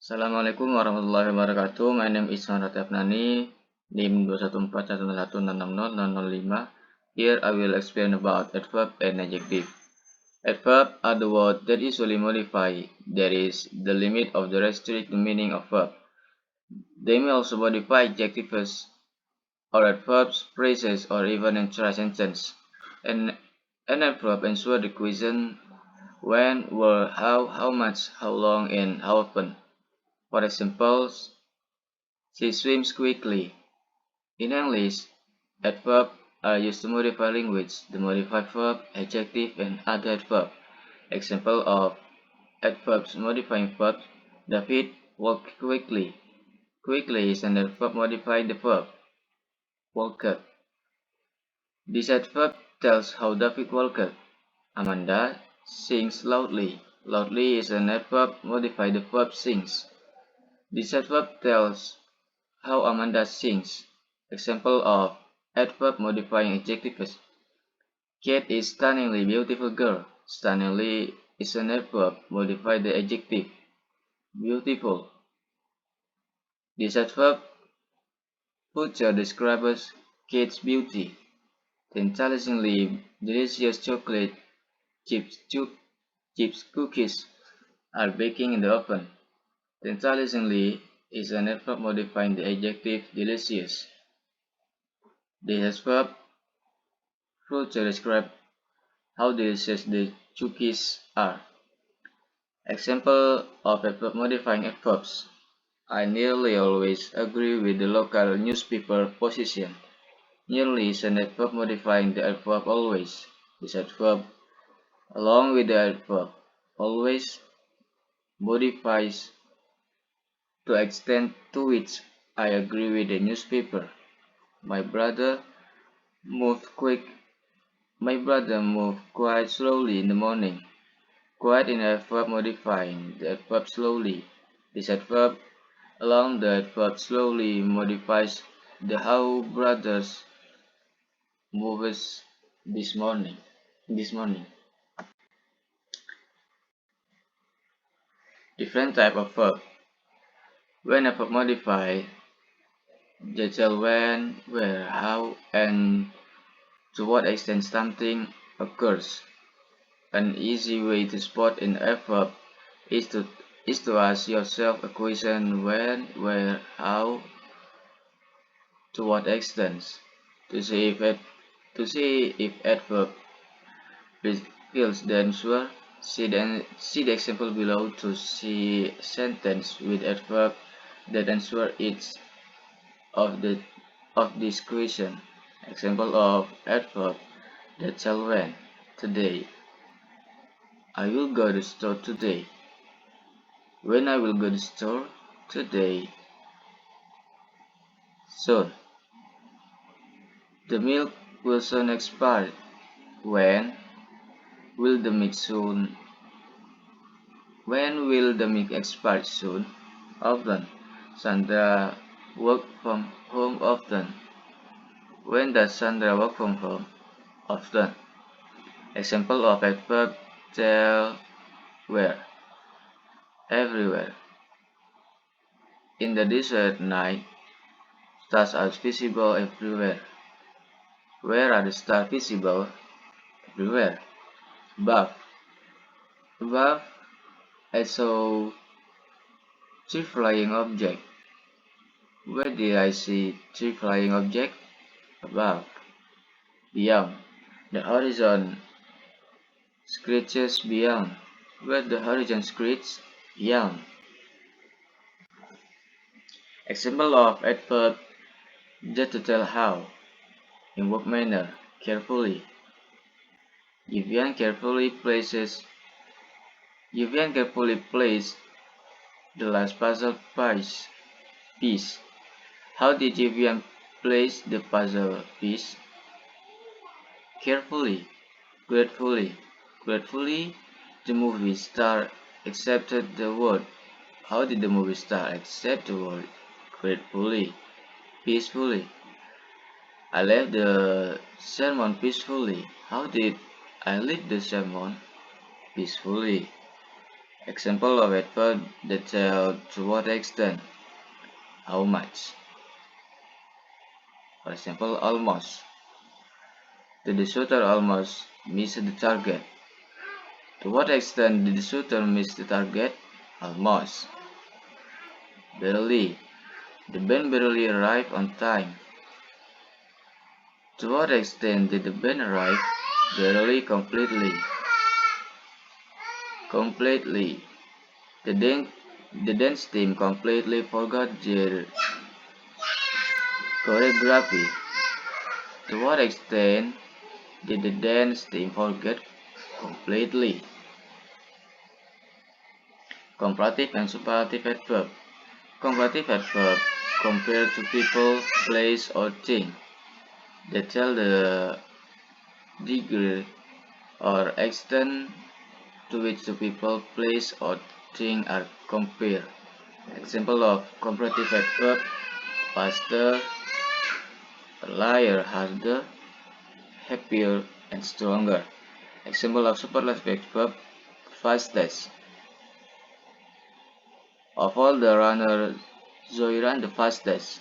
Assalamualaikum warahmatullahi wabarakatuh. My name is Fatih, NIM 21411660005. Here I will explain about adverb and adjective. Adverb are the words that usually modify, that is, the limit of the restrict the meaning of verb. They may also modify adjectives or adverbs, phrases, or even entire sentence. An adverb answers the question when, where, how much, how long, and how often. For example, she swims quickly. In English, adverbs are used to modify language. The modified verb, adjective, and other adverbs. Example of adverbs modifying verbs: David walked quickly. Quickly is an adverb modifying the verb walked. This adverb tells how David walked. Amanda sings loudly. Loudly is an adverb modifying the verb sings. This adverb tells how Amanda sings. Example of adverb modifying adjectives: Kate is stunningly beautiful girl. Stunningly is an adverb modify the adjective beautiful. This adverb further describes Kate's beauty. Tantalizingly delicious chocolate chips cookies are baking in the oven. Tantalizingly is an adverb modifying the adjective delicious. This adverb further describes how delicious the cookies are. Example of adverb modifying adverbs: I nearly always agree with the local newspaper position. Nearly is an adverb modifying the adverb always. This adverb, along with the adverb always, modifies to extent to which I agree with the newspaper. My brother moved quick. My brother moved quite slowly in the morning. Quite in adverb modifying the adverb slowly. This adverb, along the adverb slowly, modifies the how brothers moves this morning. This morning. Different type of verb. When a verb modify, they tell when, where, how, and to what extent something occurs. An easy way to spot an adverb is to ask yourself a question: when, where, how, to what extent. To see if adverb fills the answer, see the example below to see sentence with adverb that answer each of this question. Example of adverb that tell when: today. I will go to the store today. When I will go to the store today. Soon. The milk will soon expire. When will the milk soon? When will the milk expire soon? Often. Sandra work from home often. When does Sandra work from home? Often. Example of adverb tell where: everywhere. In the desert night, stars are visible everywhere. Where are the stars visible? Everywhere. Above. Above, I saw three flying objects. Where did I see three flying objects? Above. Beyond. The horizon screeches beyond. Where the horizon screeches? Beyond. Example of adverb just to tell how. In what manner? Carefully. Vivian carefully placed the last puzzle piece. How did Vivian place the puzzle piece? Carefully, gratefully. Gratefully, the movie star accepted the word. How did the movie star accept the word? Gratefully, peacefully. I left the sermon peacefully. How did I leave the sermon? peacefully. Example of adverb that tell to what extent, how much. For example, almost. Did the shooter almost miss the target? To what extent did the shooter miss the target? Almost. Barely. The band barely arrived on time. To what extent did the band arrive? Barely, completely. Completely. The, dan- the dance team completely forgot their choreography. To what extent did the dance team forget? Completely. Comparative and superlative adverb. Comparative adverb compare to people, place, or thing. They tell the degree or extent to which the people, place, or thing are compared. Example of comparative adverb: faster, earlier, harder, happier, and stronger. Example of superlative adverb: fastest. Of all the runners, Zoe ran the fastest.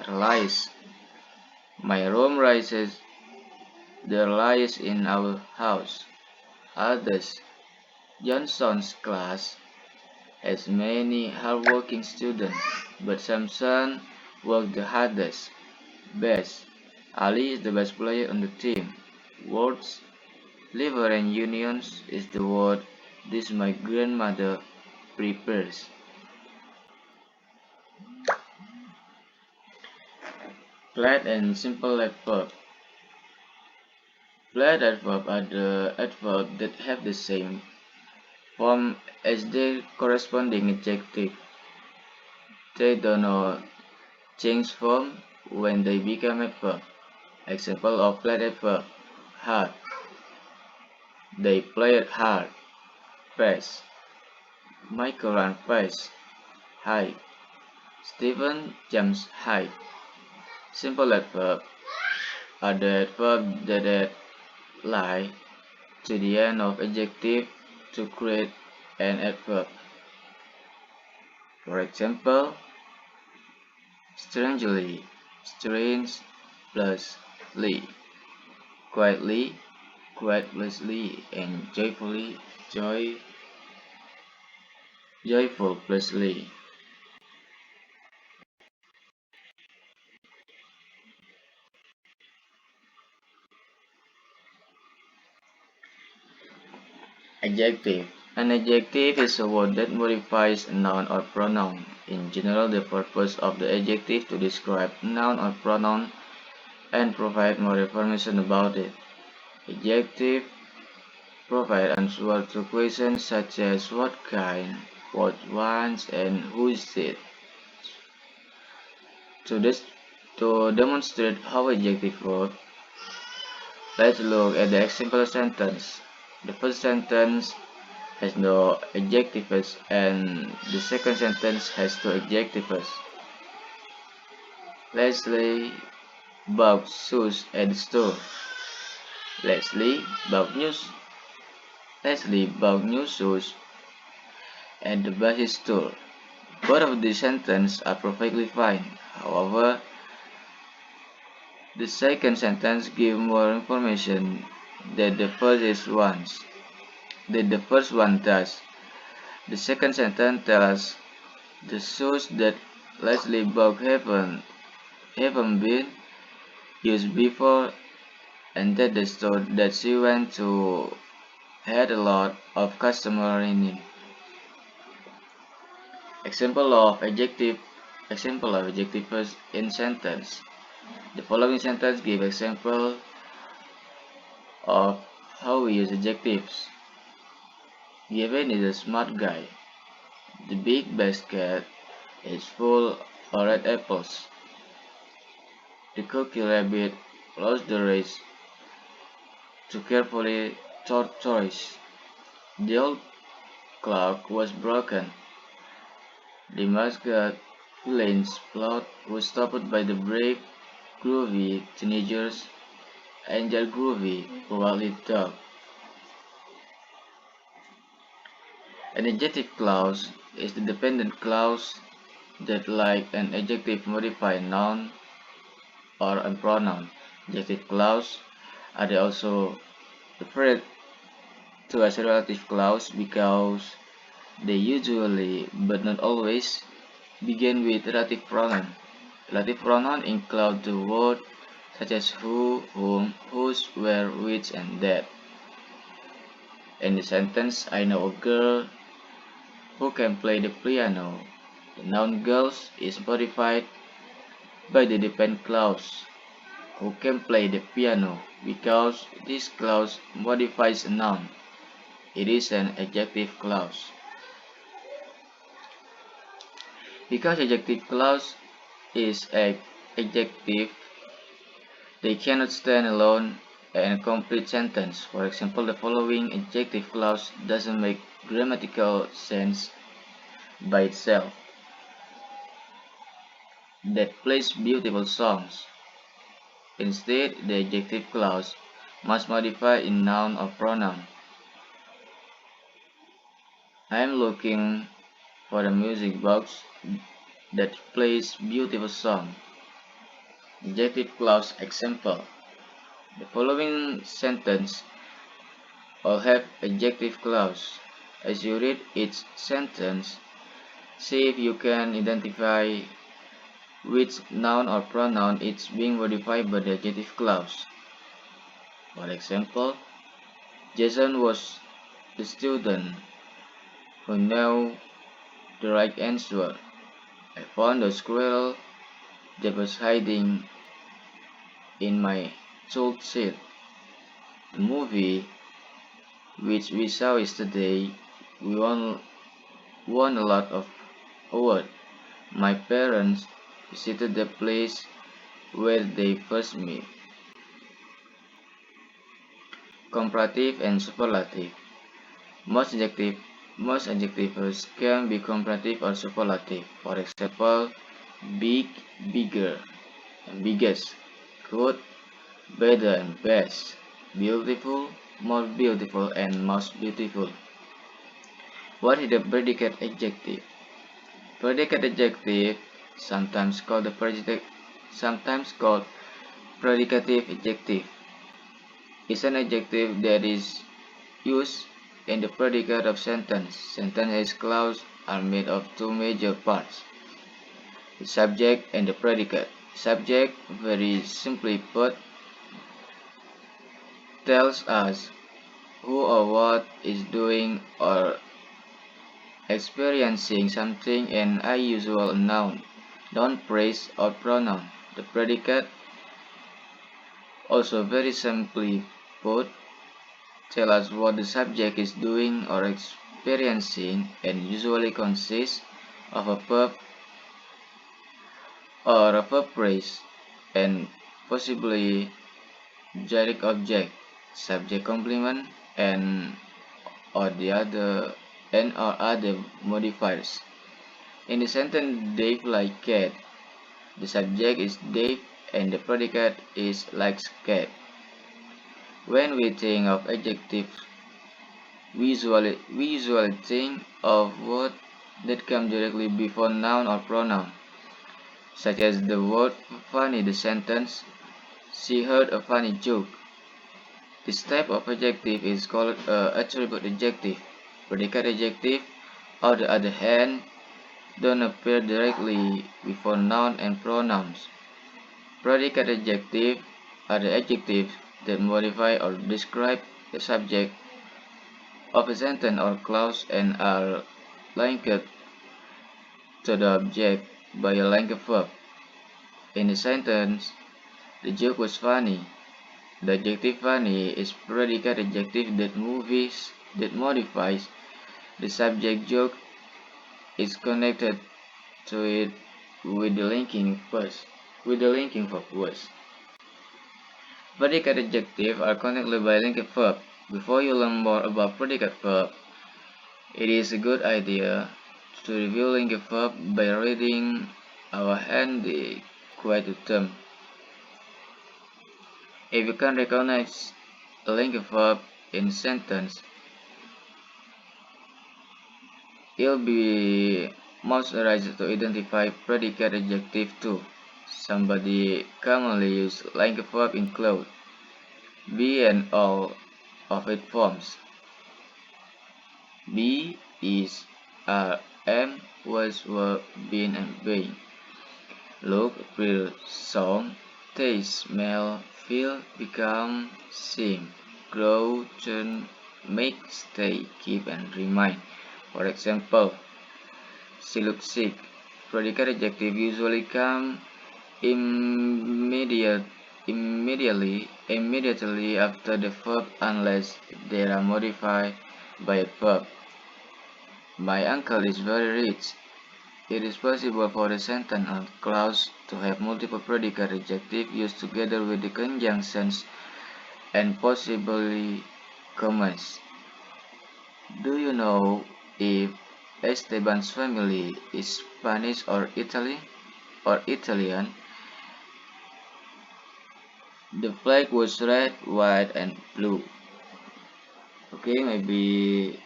Earliest. My room rises the earliest in our house. Hardest. Johnson's class has many hardworking students, but Samson worked the hardest. Best. Ali is the best player on the team. Words. Liver and unions is the word this my grandmother prepares. Flat and simple adverb. Flat adverb are the adverbs that have the same form as their corresponding adjective. They do not change form when they become adverb. Example of flat adverb: hard. They played hard. Fast. Michael ran fast. High. Stephen jumps high. Simple adverb are the adverb that add lie to the end of adjective to create an adverb. For example, strangely, strange plus ly, quietly, quietlessly, and joyfully, joyful plus ly. Adjective. An adjective is a word that modifies a noun or pronoun. In general, the purpose of the adjective to describe a noun or pronoun and provide more information about it. Adjective provide answers to questions such as what kind, what ones, and who is it. To, this, to demonstrate how adjective work, let's look at the example sentence. The first sentence has no adjectives and the second sentence has two adjectives. Leslie bought shoes at the store. Leslie bought new Leslie bought new shoes at the bus store. Both of these sentences are perfectly fine. However, the second sentence gives more information than the first one does. The second sentence tells us the shoes that Leslie bought haven't been used before and that the store that she went to had a lot of customers in it. Example of adjectives in sentence. The following sentence give example of how we use adjectives. Given is a smart guy. The big basket is full of red apples. The cocky rabbit lost the race to carefully tortoise. The old clock was broken. The mascot villaine's plot was stopped by the brave, groovy teenagers Angel Groovy, Wild Dog. An adjective clause is the dependent clause that, like an adjective, modify a noun or a pronoun. Adjective clause are they also referred to as relative clause because they usually, but not always, begin with relative pronoun. Relative pronoun include the word such as who, whom, whose, where, which, and that. In the sentence, I know a girl who can play the piano. The noun girls is modified by the dependent clause who can play the piano because this clause modifies a noun. It is an adjective clause. Because adjective clause is an adjective, they cannot stand alone in a complete sentence. For example, the following adjective clause doesn't make grammatical sense by itself. That plays beautiful songs. Instead, the adjective clause must modify in noun or pronoun. I am looking for a music box that plays beautiful song. Adjective clause example. The following sentence all have adjective clause. As you read each sentence, see if you can identify which noun or pronoun is being modified by the adjective clause. For example, Jason was the student who knew the right answer. I found a squirrel that was hiding in my tool shed. The movie which we saw yesterday, we won a lot of awards. My parents visited the place where they first met. Comparative and superlative. Most adjectives can be comparative or superlative. For example, big, bigger, and biggest, good, better and best, beautiful, more beautiful, and most beautiful. What is the predicate adjective? Predicate adjective, sometimes called predicative adjective, is an adjective that is used in the predicate of sentence. Sentence clauses are made of two major parts: the subject and the predicate. Subject, very simply put, tells us who or what is doing or experiencing something, and I usual noun, noun phrase or pronoun. The predicate, also very simply put, tell us what the subject is doing or experiencing and usually consists of a verb or a verb phrase and possibly direct object, subject complement, and or other modifiers. In the sentence Dave like cat, the subject is Dave and the predicate is likes cat. When we think of adjectives, we usually think of words that come directly before noun or pronoun, such as the word funny. The sentence, she heard a funny joke. This type of adjective is called attribute adjective. Predicate adjective, on the other hand, don't appear directly before noun and pronouns. Predicate adjective are the adjectives that modify or describe the subject of a sentence or clause and are linked to the object by a linked verb. In the sentence, the joke was funny. The adjective funny is predicate adjective that modifies the subject. Joke is connected to it with the linking verb was. Predicate adjectives are connected by linked verb. Before you learn more about predicate verb, it is a good idea to review linked verb by reading our handy quoted term. If you can recognize a linked verb in sentence, It'll be most arise to identify predicate adjective too. Somebody commonly used like a verb include be and all of its forms. Be, is, are, am, was, were, been, and being. Look, feel, sound, taste, smell, feel, become, seem, grow, turn, make, stay, keep, and remind. For example, she looks sick. Predicate adjective usually come immediate, immediately after the verb unless they are modified by a verb. My uncle is very rich. It is possible for a sentence or clause to have multiple predicate adjectives used together with the conjunctions and possibly commas. Do you know if Esteban's family is Spanish or Italian? The flag was red, white, and blue. Okay, maybe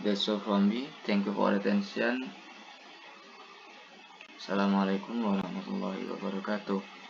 that's all from me. Thank you for attention. Assalamualaikum warahmatullahi wabarakatuh.